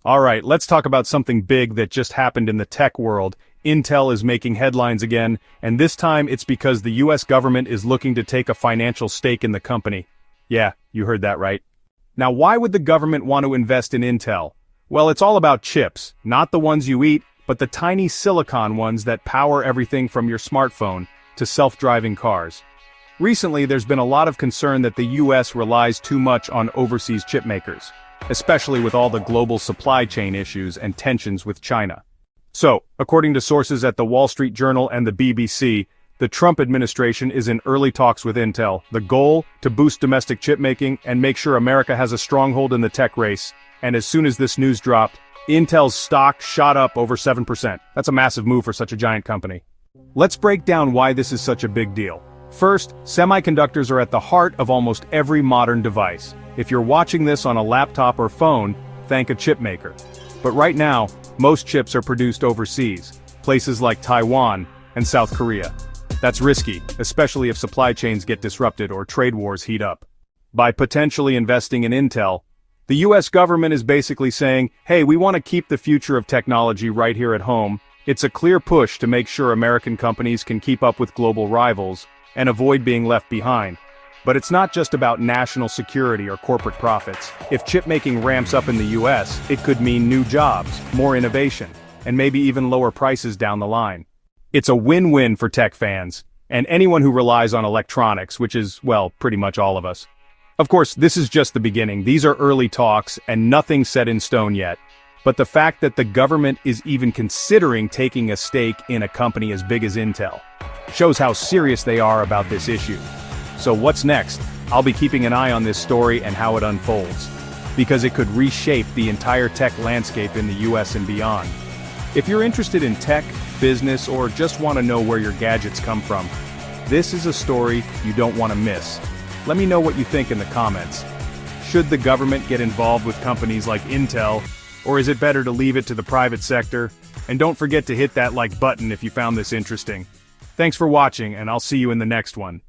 Alright, let's talk about something big that just happened in the tech world. Intel is making headlines again, and this time it's because the US government is looking to take a financial stake in the company. Yeah, you heard that right. Now why would the government want to invest in Intel? Well, it's all about chips, not the ones you eat, but the tiny silicon ones that power everything from your smartphone to self-driving cars. Recently, there's been a lot of concern that the US relies too much on overseas chip makers, especially with all the global supply chain issues and tensions with China. So, according to sources at the Wall Street Journal and the BBC, the Trump administration is in early talks with Intel, the goal to boost domestic chip making and make sure America has a stronghold in the tech race. And as soon as this news dropped, Intel's stock shot up over 7%. That's a massive move for such a giant company. Let's break down why this is such a big deal. First, semiconductors are at the heart of almost every modern device. If you're watching this on a laptop or phone, thank a chip maker. But right now, most chips are produced overseas, places like Taiwan and South Korea. That's risky, especially if supply chains get disrupted or trade wars heat up. By potentially investing in Intel, the US government is basically saying, hey, we want to keep the future of technology right here at home. It's a clear push to make sure American companies can keep up with global rivals and avoid being left behind. But it's not just about national security or corporate profits. If chipmaking ramps up in the US, it could mean new jobs, more innovation, and maybe even lower prices down the line. It's a win-win for tech fans, and anyone who relies on electronics, which is, well, pretty much all of us. Of course, this is just the beginning. These are early talks, and nothing's set in stone yet. But the fact that the government is even considering taking a stake in a company as big as Intel shows how serious they are about this issue. So what's next? I'll be keeping an eye on this story and how it unfolds, because it could reshape the entire tech landscape in the US and beyond. If you're interested in tech, business, or just want to know where your gadgets come from, this is a story you don't want to miss. Let me know what you think in the comments. Should the government get involved with companies like Intel, or is it better to leave it to the private sector? And don't forget to hit that like button if you found this interesting. Thanks for watching, and I'll see you in the next one.